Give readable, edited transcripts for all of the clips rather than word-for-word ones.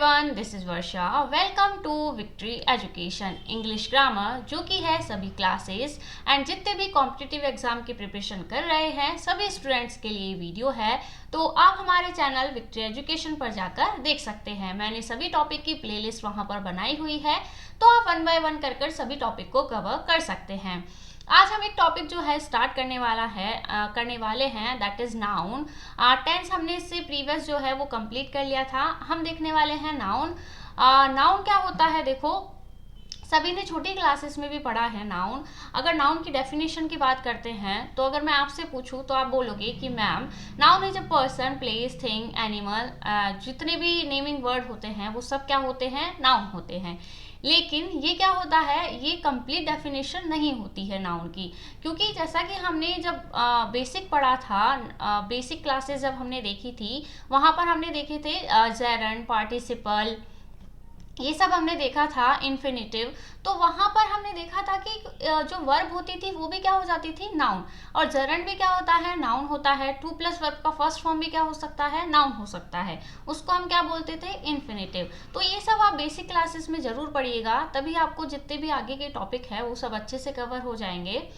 Everyone, this is Varsha. Welcome to victory education English grammar, जो कि है सभी क्लासेस एंड जितने भी कॉम्पिटिटिव एग्जाम की प्रिपरेशन कर रहे हैं सभी स्टूडेंट्स के लिए वीडियो है। तो आप हमारे चैनल विक्ट्री एजुकेशन पर जाकर देख सकते हैं। मैंने सभी टॉपिक की प्लेलिस्ट वहां पर बनाई हुई है, तो आप वन बाय वन कर सभी टॉपिक को कवर कर सकते हैं। आज हम एक टॉपिक जो है स्टार्ट करने वाले हैं, दैट इज नाउन। टेंस हमने इससे प्रीवियस जो है वो कंप्लीट कर लिया था। हम देखने वाले हैं नाउन। नाउन क्या होता है, देखो सभी ने छोटी क्लासेस में भी पढ़ा है नाउन। अगर नाउन की डेफिनेशन की बात करते हैं तो अगर मैं आपसे पूछूं तो आप बोलोगे कि ma'am noun is a person, place, thing, animal. जितने भी नेमिंग वर्ड होते हैं वो सब क्या होते हैं, नाउन होते हैं। लेकिन ये क्या होता है, ये कंप्लीट डेफिनेशन नहीं होती है नाउन की, क्योंकि जैसा कि हमने जब बेसिक पढ़ा था, बेसिक क्लासेस जब हमने देखी थी वहाँ पर हमने देखे थे जेरंड, पार्टिसिपल, ये सब हमने देखा था, इन्फिनिटिव। तो वहां पर हमने देखा था कि जो वर्ब होती थी वो भी क्या हो जाती थी, नाउन। और जरंड भी क्या होता है, नाउन होता है। टू प्लस वर्ब का फर्स्ट फॉर्म भी क्या हो सकता है, नाउन हो सकता है। उसको हम क्या बोलते थे, इन्फिनिटिव। तो ये सब आप बेसिक क्लासेस में जरूर पढ़िएगा, तभी आपको जितने भी आगे के टॉपिक है वो सब अच्छे से कवर हो जाएंगे।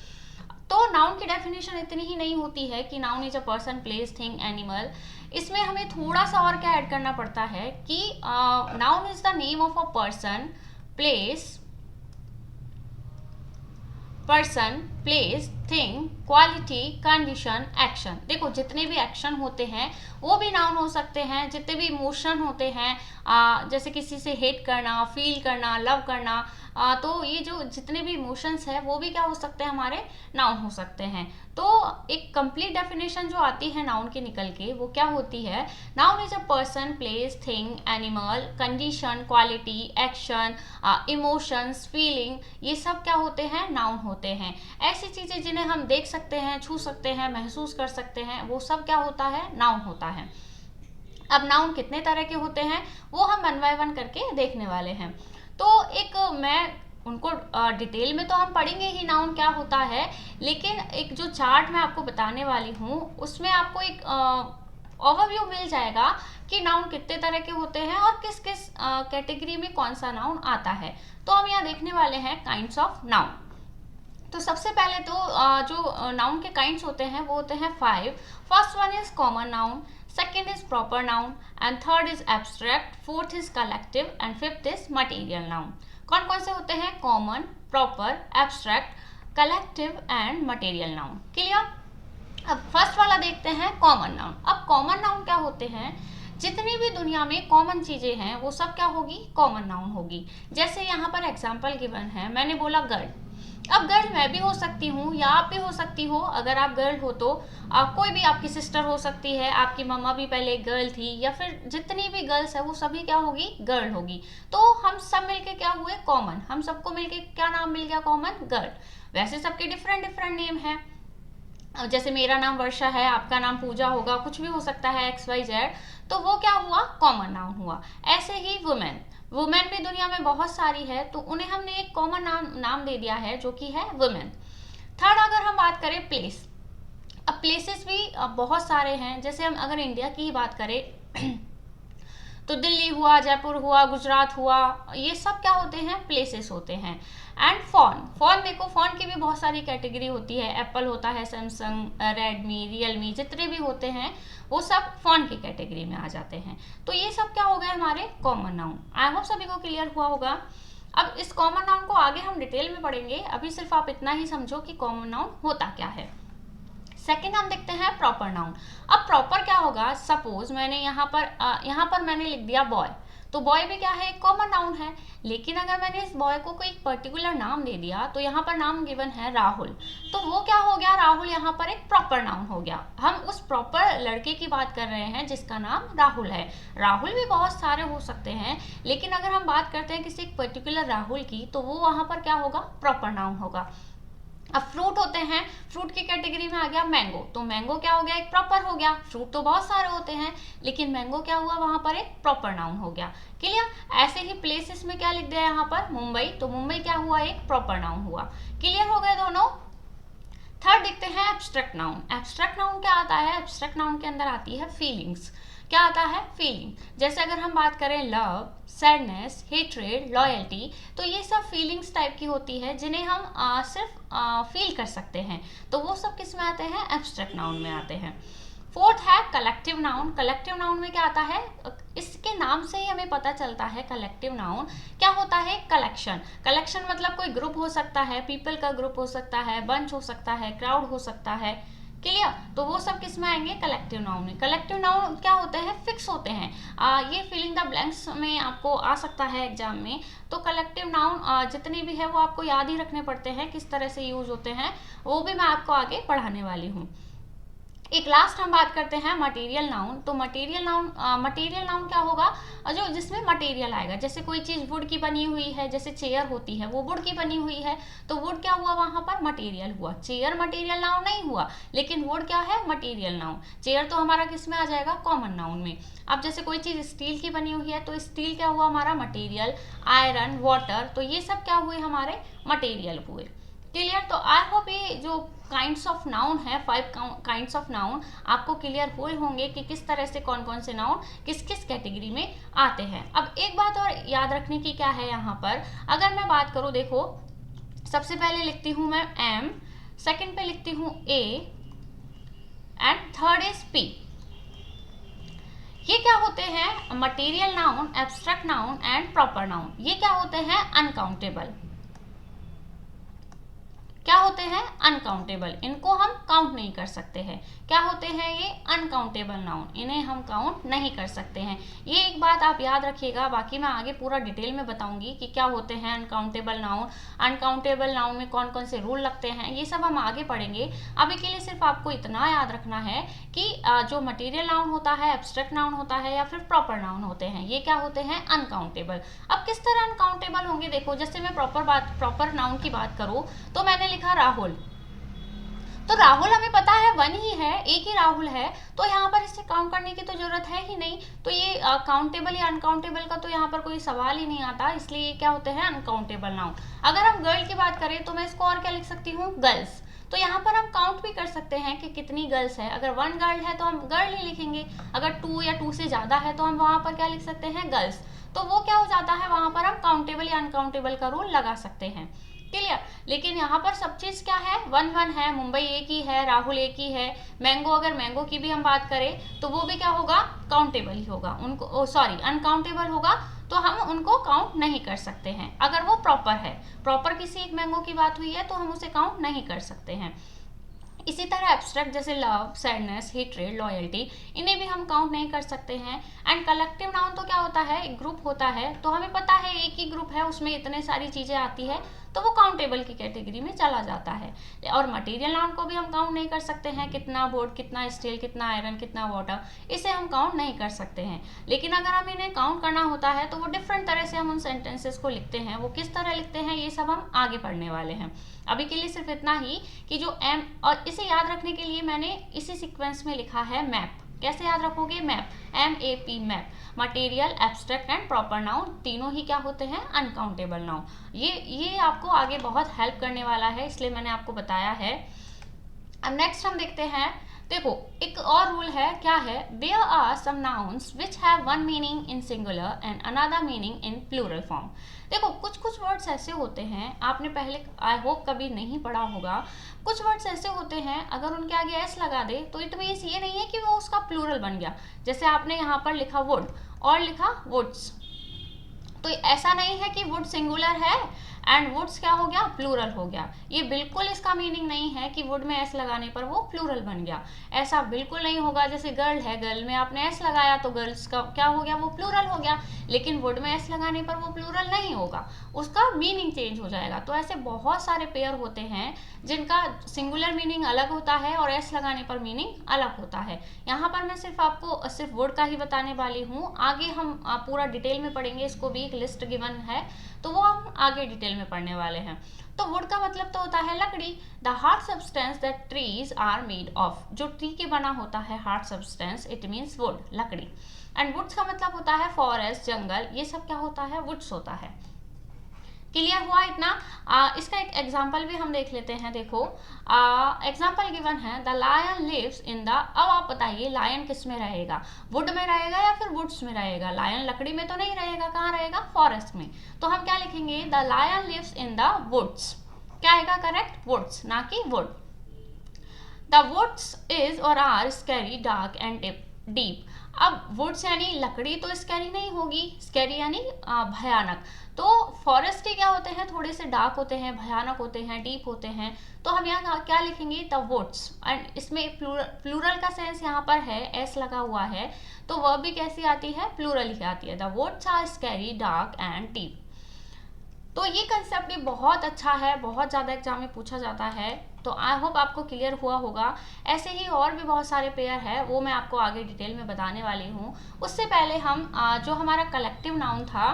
तो नाउन की डेफिनेशन इतनी ही नहीं होती है कि noun is a person, place, thing, animal. इसमें हमें थोड़ा सा और क्या ऐड करना पड़ता है कि noun is the name of a person, place, thing, quality, condition, action. देखो जितने भी एक्शन होते हैं वो भी नाउन हो सकते हैं। जितने भी इमोशन होते हैं, जैसे किसी से हेट करना, फील करना, लव करना, तो ये जो जितने भी इमोशंस है वो भी क्या हो सकते हैं, हमारे नाउन हो सकते हैं। तो एक कंप्लीट डेफिनेशन जो आती है नाउन की निकल के वो क्या होती है, noun is a person, place, thing, animal, condition, quality, action, emotions, feeling, ये सब क्या होते हैं, नाउन होते हैं। ऐसी चीजें जिन्हें हम देख सकते हैं, छू सकते हैं, महसूस कर सकते हैं, वो सब क्या होता है, नाउन होता है। अब नाउन कितने तरह के होते हैं वो हम वन बाय वन करके देखने वाले हैं। तो एक मैं उनको डिटेल में तो हम पढ़ेंगे ही नाउन क्या होता है, लेकिन एक जो चार्ट मैं आपको बताने वाली हूँ उसमें आपको एक ओवरव्यू मिल जाएगा कि नाउन कितने तरह के होते हैं और किस किस कैटेगरी में कौन सा नाउन आता है। तो हम यहाँ देखने वाले हैं काइंड्स ऑफ नाउन। तो सबसे पहले तो जो नाउन के काइंड्स होते हैं वो होते हैं 5। First one is common noun, second is proper noun, and third is abstract, fourth is collective, and fifth is material noun. कौन कौन से होते हैं, common, proper, abstract, collective and material noun. Clear. अब फर्स्ट वाला देखते हैं कॉमन नाउन। अब कॉमन नाउन क्या होते हैं, जितनी भी दुनिया में कॉमन चीजें हैं वो सब क्या होगी, कॉमन नाउन होगी। जैसे यहाँ पर एग्जाम्पल गिवन है, मैंने बोला गर्ल। अब गर्ल मैं भी हो सकती हूँ या आप भी हो सकती हो। अगर आप गर्ल हो तो कोई भी आपकी सिस्टर हो सकती है, आपकी मम्मा भी पहले एक गर्ल थी, या फिर जितनी भी गर्ल्स है वो सभी क्या होगी, गर्ल होगी। तो हम सब मिलके क्या हुए, कॉमन। हम सबको मिलके क्या नाम मिल गया, कॉमन, गर्ल। वैसे सबके डिफरेंट डिफरेंट नेम है। जैसे मेरा नाम वर्षा है, आपका नाम पूजा होगा, कुछ भी हो सकता है, XYZ, तो वो क्या हुआ, कॉमन नाउन हुआ। ऐसे ही वुमेन, वुमेन भी दुनिया में बहुत सारी है, तो उन्हें हमने एक कॉमन नाम दे दिया है जो कि है वुमेन। थर्ड अगर हम बात करें प्लेस। अब प्लेसेस भी बहुत सारे हैं। जैसे हम अगर इंडिया की ही बात करें तो दिल्ली हुआ, जयपुर हुआ, गुजरात हुआ, ये सब क्या होते हैं, प्लेसेस होते हैं। एंड फोन देखो, फोन की भी बहुत सारी कैटेगरी होती है। एप्पल होता है, सैमसंग, रेडमी, रियलमी, जितने भी होते हैं वो सब फोन की कैटेगरी में आ जाते हैं। तो ये सब क्या हो गए हमारे कॉमन नाउन। आई होप सभी को क्लियर हुआ होगा। अब इस कॉमन नाउन को आगे हम डिटेल में पढ़ेंगे, अभी सिर्फ आप इतना ही समझो कि कॉमन नाउन होता क्या है। सेकेंड हम देखते हैं प्रॉपर नाउन। अब प्रॉपर क्या होगा, सपोज मैंने यहाँ पर मैंने लिख दिया बॉय, तो बॉय भी क्या है, एक कॉमन नाउन है। लेकिन अगर मैंने इस बॉय को कोई पर्टिकुलर नाम दे दिया, तो यहाँ पर नाम गिवन है राहुल, तो वो क्या हो गया, राहुल यहाँ पर एक प्रॉपर नाउन हो गया। हम उस प्रॉपर लड़के की बात कर रहे हैं जिसका नाम राहुल है। राहुल भी बहुत सारे हो सकते हैं, लेकिन अगर हम बात करते हैं किसी एक पर्टिकुलर राहुल की, तो वो वहाँ पर क्या होगा, प्रॉपर नाउन होगा। अब फ्रूट होते हैं, फ्रूट की कैटेगरी में आ गया मैंगो, तो मैंगो क्या हो गया, एक प्रॉपर हो गया। फ्रूट तो बहुत सारे होते हैं, लेकिन मैंगो क्या हुआ, वहां पर एक प्रॉपर नाउन हो गया। क्लियर। ऐसे ही प्लेसेस में क्या लिख दिया यहाँ पर, मुंबई, तो मुंबई क्या हुआ, एक प्रॉपर नाउन हुआ। क्लियर हो गए दोनों। थर्ड देखते हैं एब्स्ट्रैक्ट नाउन। एब्स्ट्रैक्ट नाउन क्या आता है? एब्स्ट्रैक्ट नाउन के अंदर आती है फीलिंग्स। क्या आता है? फीलिंग। जैसे अगर हम बात करें लव, सैडनेस, हेट्रेड, लॉयल्टी, तो ये सब फीलिंग्स टाइप की होती है जिन्हें हम सिर्फ फील कर सकते हैं, तो वो सब किस में आते हैं? एब्स्ट्रैक्ट नाउन में आते हैं। फोर्थ है कलेक्टिव नाउन। कलेक्टिव नाउन में क्या आता है? इसके नाम से ही हमें पता चलता है कलेक्टिव नाउन क्या होता है? कलेक्शन। कलेक्शन मतलब कोई ग्रुप हो सकता है, पीपल का ग्रुप हो सकता है, बंच हो सकता है, क्राउड हो सकता है। क्लियर? तो वो सब किस में आएंगे? कलेक्टिव नाउन में। कलेक्टिव नाउन क्या होते हैं? फिक्स होते हैं। ये फिलिंग द ब्लैंक्स में आपको आ सकता है एग्जाम में। तो कलेक्टिव नाउन जितने भी है वो आपको याद ही रखने पड़ते हैं, किस तरह से यूज होते हैं वो भी मैं आपको आगे पढ़ाने वाली हूँ। एक लास्ट हम बात करते हैं मटेरियल नाउन। तो मटेरियल नाउन क्या होगा? जो जिसमें मटेरियल आएगा। जैसे कोई चीज वुड की बनी हुई है, जैसे चेयर होती है वो वुड की बनी हुई है, तो वुड क्या हुआ? वहां पर मटेरियल हुआ। चेयर मटेरियल नाउन नहीं हुआ, लेकिन वुड क्या है? Material noun. चेयर तो हमारा किस में आ जाएगा? कॉमन नाउन में। अब जैसे कोई चीज स्टील की बनी हुई है, तो स्टील क्या हुआ? हमारा मटेरियल। आयरन, वाटर, तो ये सब क्या हुए? हमारे मटेरियल हुए। क्लियर? तो आई होप ये जो काइंड्स ऑफ नाउन है, 5 काइंड्स ऑफ नाउन आपको क्लियर हुए होंगे कि किस तरह से कौन कौन से नाउन किस किस कैटेगरी में आते हैं। अब एक बात और याद रखने की क्या है यहाँ पर, अगर मैं बात करूँ, देखो सबसे पहले लिखती हूँ मैं एम, सेकंड पे लिखती हूँ ए, एंड थर्ड इज पी। ये क्या होते हैं? Material noun, abstract noun and proper noun. ये क्या होते हैं? अनकाउंटेबल। क्या होते हैं? अनकाउंटेबल। इनको हम काउंट नहीं कर सकते हैं। क्या होते हैं ये? Uncountable noun. इन्हें हम काउंट नहीं कर सकते हैं। ये एक बात आप याद रखिएगा, बाकी मैं आगे पूरा डिटेल में बताऊंगी कि क्या होते हैं अनकाउंटेबल नाउन, अनकाउंटेबल नाउन में कौन कौन से रूल लगते हैं, ये सब हम आगे पढ़ेंगे। अभी के लिए सिर्फ आपको इतना याद रखना है कि जो मटेरियल नाउन होता है, एब्स्ट्रैक्ट नाउन होता है या फिर प्रॉपर नाउन होते हैं, ये क्या होते हैं? अनकाउंटेबल। अब किस तरह अनकाउंटेबल होंगे? देखो जैसे मैं प्रॉपर नाउन की बात करूँ, तो मैंने लिखा राहुल, तो राहुल हमें पता है वन ही है, एक ही राहुल है, तो यहाँ पर इसे काउंट करने की तो जरूरत है ही नहीं। तो ये काउंटेबल या अनकाउंटेबल का तो यहाँ पर कोई सवाल ही नहीं आता, इसलिए ये क्या होते हैं? Uncountable noun. अगर हम गर्ल की बात करें तो मैं इसको और क्या लिख सकती हूँ? गर्ल्स। तो यहाँ पर हम काउंट भी कर सकते हैं कि कितनी गर्ल्स है। अगर 1 गर्ल है तो हम गर्ल ही लिखेंगे, अगर 2 या 2 से ज्यादा है तो हम वहां पर क्या लिख सकते हैं? गर्ल्स। तो वो क्या हो जाता है? वहां पर हम काउंटेबल या अनकाउंटेबल का रूल लगा सकते हैं। क्लियर? लेकिन यहाँ पर सब चीज क्या है? 1 है, मुंबई एक ही है, राहुल एक ही है, मैंगो, अगर मैंगो की भी हम बात करें तो वो भी क्या होगा? काउंटेबल ही होगा। उनको सॉरी अनकाउंटेबल होगा, तो हम उनको काउंट नहीं कर सकते हैं। अगर वो प्रॉपर है, प्रॉपर किसी एक मैंगो की बात हुई है तो हम उसे काउंट नहीं कर सकते हैं। इसी तरह एब्स्ट्रैक्ट जैसे लव, सैडनेस, हेट्रेड, लॉयल्टी, इन्हें भी हम काउंट नहीं कर सकते हैं। एंड कलेक्टिव नाउन तो क्या होता है? एक ग्रुप होता है, तो हमें पता है एक ही ग्रुप है, उसमें इतने सारी चीजें आती है, तो वो काउंटेबल की कैटेगरी में चला जाता है। और मटेरियल नाउन को भी हम काउंट नहीं कर सकते हैं, कितना वुड, कितना स्टील, कितना आयरन, कितना वाटर, इसे हम काउंट नहीं कर सकते हैं। लेकिन अगर हम इन्हें काउंट करना होता है तो वो डिफरेंट तरह से हम उन सेंटेंसेस को लिखते हैं। वो किस तरह लिखते हैं ये सब हम आगे पढ़ने वाले हैं। अभी के लिए सिर्फ इतना ही कि जो एम, और इसे याद रखने के लिए मैंने इसी सीक्वेंस में लिखा है मैप। कैसे याद रखोगे? Map, MAP, map. Material, abstract and proper noun तीनों ही क्या होते हैं? Uncountable noun. ये आपको आगे बहुत हेल्प करने वाला है, इसलिए मैंने आपको बताया है। अब नेक्स्ट हम देखते हैं, देखो एक और रूल है, क्या है? There are some nouns which have one meaning in singular and another meaning in plural form. देखो कुछ कुछ वर्ड्स ऐसे होते हैं, आपने पहले आई होप कभी नहीं पढ़ा होगा, कुछ वर्ड्स ऐसे होते हैं अगर उनके आगे एस लगा दे तो इट मीन्स ये नहीं है कि वो उसका प्लूरल बन गया। जैसे आपने यहाँ पर लिखा वुड और लिखा वुड्स, तो ऐसा नहीं है कि वुड सिंगुलर है एंड वुड्स क्या हो गया? प्लूरल हो गया। ये बिल्कुल इसका मीनिंग नहीं है कि वुड में एस लगाने पर वो प्लूरल बन गया, ऐसा बिल्कुल नहीं होगा। जैसे गर्ल है, गर्ल में आपने एस लगाया तो गर्ल्स का क्या हो गया? वो प्लूरल हो गया, लेकिन वुड में एस लगाने पर वो प्लूरल नहीं होगा, उसका मीनिंग चेंज हो जाएगा। तो ऐसे बहुत सारे पेयर होते हैं जिनका सिंगुलर मीनिंग अलग होता है और एस लगाने पर मीनिंग अलग होता है। यहाँ पर मैं सिर्फ आपको सिर्फ वुड का ही बताने वाली हूँ, आगे हम पूरा डिटेल में पढ़ेंगे, इसको भी एक लिस्ट गिवन है तो वो हम आगे डिटेल में पढ़ने वाले हैं। तो वुड का मतलब तो होता है लकड़ी, the hard substance that trees are made of. जो ट्री के बना होता है hard substance, it means wood, लकड़ी। एंड वुड्स का मतलब होता है फॉरेस्ट, जंगल, ये सब क्या होता है? वुड्स होता है। क्लियर हुआ इतना? इसका एक एग्जाम्पल भी हम देख लेते हैं। देखो एग्जाम्पल गिवन है, the lion lives in the, अब आप बताइए लायन किस में रहेगा, वुड में रहेगा या फिर वुड्स में रहेगा? लायन लकड़ी में तो नहीं रहेगा, कहाँ रहेगा? फॉरेस्ट में। तो हम क्या लिखेंगे, the lion lives in the woods. क्या आएगा करेक्ट? वुड्स, ना कि वुड। द वुड्स इज और are scary, dark and deep. अब वुड्स यानी लकड़ी तो स्कैरी नहीं होगी, स्कैरी यानी भयानक। तो फॉरेस्ट क्या होते हैं, थोड़े से डार्क होते हैं, भयानक होते हैं, डीप होते हैं। तो हम यहाँ क्या लिखेंगे, द वुड्स। एंड इसमें प्लूरल का सेंस यहाँ पर है, एस लगा हुआ है, तो वर्ब भी कैसी आती है, प्लूरल ही आती है। The woods are scary, dark and deep. तो ये कंसेप्ट भी बहुत अच्छा है, बहुत ज़्यादा एग्जाम में पूछा जाता है। तो आई होप आपको क्लियर हुआ होगा। ऐसे ही और भी बहुत सारे पेयर है, वो मैं आपको आगे डिटेल में बताने वाली हूँ। उससे पहले हम जो हमारा कलेक्टिव नाउन था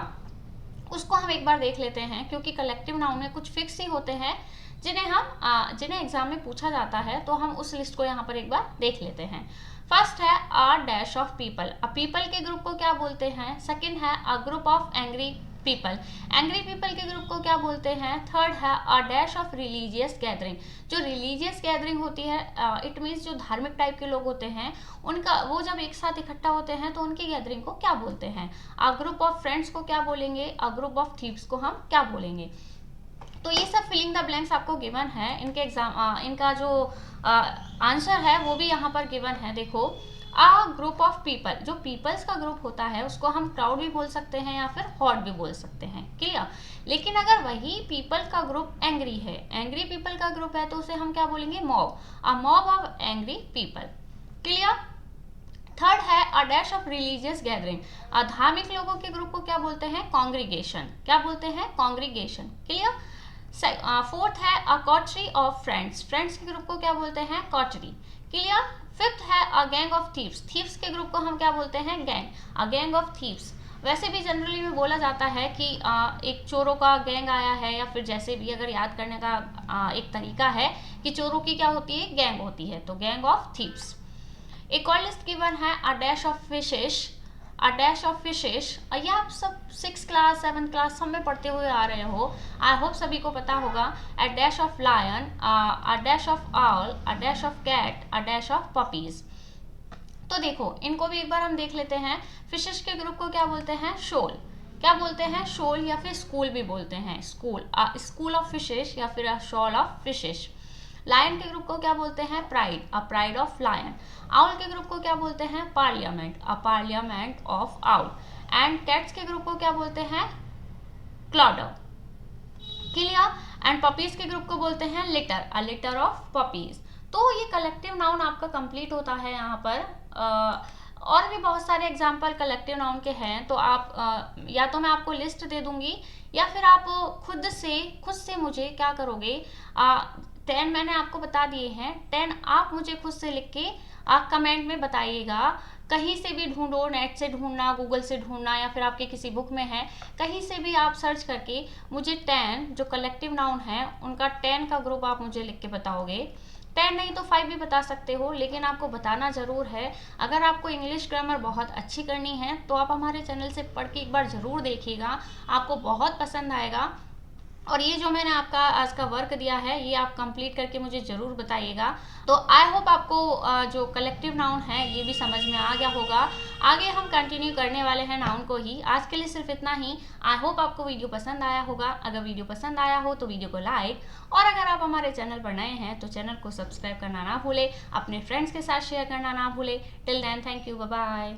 उसको हम एक बार देख लेते हैं, क्योंकि कलेक्टिव नाउन में कुछ फिक्स ही होते हैं जिन्हें एग्जाम में पूछा जाता है। तो हम उस लिस्ट को यहाँ पर एक बार देख लेते हैं। फर्स्ट है a dash of people. A people के ग्रुप को क्या बोलते हैं? सेकंड है a group of angry people. Angry people के ग्रुप को क्या बोलते हैं? थर्ड है a dash of religious gathering. जो रिलीजियस गैदरिंग होती है, इट मीन्स जो धार्मिक टाइप के लोग होते हैं उनका, वो जब एक साथ इकट्ठा होते हैं तो उनकी गैदरिंग को क्या बोलते हैं? अ ग्रुप ऑफ फ्रेंड्स को क्या बोलेंगे? अ ग्रुप ऑफ थीव्स को हम क्या बोलेंगे? तो ये सब फिलिंग द ब्लैंक्स आपको गिवन है। इनके एग्जाम इनका जो आंसर है वो भी यहाँ पर गिवन है। देखो अ ग्रुप ऑफ पीपल, जो पीपल्स का ग्रुप होता है उसको हम क्राउड भी बोल सकते हैं या फिर हॉट भी बोल सकते हैं, क्लियर। लेकिन अगर वही पीपल का ग्रुप एंग्री है, एंग्री पीपल का ग्रुप है, तो उसे हम क्या बोलेंगे? Mob. A mob of angry people, clear. Third है a dash of religious gathering. धार्मिक लोगों के ग्रुप को क्या बोलते हैं? कॉन्ग्रीगेशन। क्या बोलते हैं? Congregation, clear. फोर्थ है a coterie of friends. Friends के ग्रुप को क्या बोलते हैं? Coterie, clear. फिफ्थ है a gang of thieves. Thieves के ग्रुप को हम क्या बोलते हैं? Gang. A gang of thieves. वैसे भी जनरली में बोला जाता है कि एक चोरों का गैंग आया है, या फिर जैसे भी अगर याद करने का एक तरीका है कि चोरों की क्या होती है? गैंग होती है, तो गैंग ऑफ थीव्स। एक और लिस्ट गिवन है a dash of fishes. A dash of fishes, ये आप सब 6th क्लास 7th क्लास सब में पढ़ते हुए आ रहे हो, आई होप सभी को पता होगा। A dash of lion, a dash of owl, a dash of cat, a dash of puppies. तो देखो इनको भी एक बार हम देख लेते हैं। फिशेस के ग्रुप को क्या बोलते हैं? शोल। क्या बोलते हैं? शोल, या फिर स्कूल भी बोलते हैं, स्कूल। स्कूल ऑफ फिशेस या फिर शॉल ऑफ फिशेस। लायन के ग्रुप को क्या बोलते हैं? Pride. A pride of lion. Owl के ग्रुप को क्या बोलते हैं? Parliament. A parliament of owl. And cats के ग्रुप को क्या बोलते हैं? Clowder, clear. एंड पपीज के ग्रुप को बोलते हैं litter. A litter of puppies. तो ये कलेक्टिव नाउन आपका कंप्लीट होता है यहाँ पर। और भी बहुत सारे एग्जाम्पल कलेक्टिव नाउन के हैं, तो आप या तो मैं आपको लिस्ट दे दूंगी, या फिर आप खुद से मुझे क्या करोगे, 10 मैंने आपको बता दिए हैं, 10 आप मुझे खुद से लिख के आप कमेंट में बताइएगा। कहीं से भी ढूंढो, नेट से ढूंढना, गूगल से ढूंढना, या फिर आपके किसी बुक में है, कहीं से भी आप सर्च करके मुझे 10 जो कलेक्टिव नाउन है उनका 10 का ग्रुप आप मुझे लिख के बताओगे। 10 नहीं तो 5 भी बता सकते हो, लेकिन आपको बताना ज़रूर है। अगर आपको इंग्लिश ग्रामर बहुत अच्छी करनी है तो आप हमारे चैनल से पढ़ के एक बार ज़रूर देखिएगा, आपको बहुत पसंद आएगा। और ये जो मैंने आपका आज का वर्क दिया है ये आप कंप्लीट करके मुझे ज़रूर बताइएगा। तो आई होप आपको जो कलेक्टिव नाउन है ये भी समझ में आ गया होगा। आगे हम कंटिन्यू करने वाले हैं नाउन को ही। आज के लिए सिर्फ इतना ही। आई होप आपको वीडियो पसंद आया होगा। अगर वीडियो पसंद आया हो तो वीडियो को लाइक, और अगर आप हमारे चैनल पर नए हैं तो चैनल को सब्सक्राइब करना ना भूलें, अपने फ्रेंड्स के साथ शेयर करना ना भूलें। Till then, thank you, bye bye.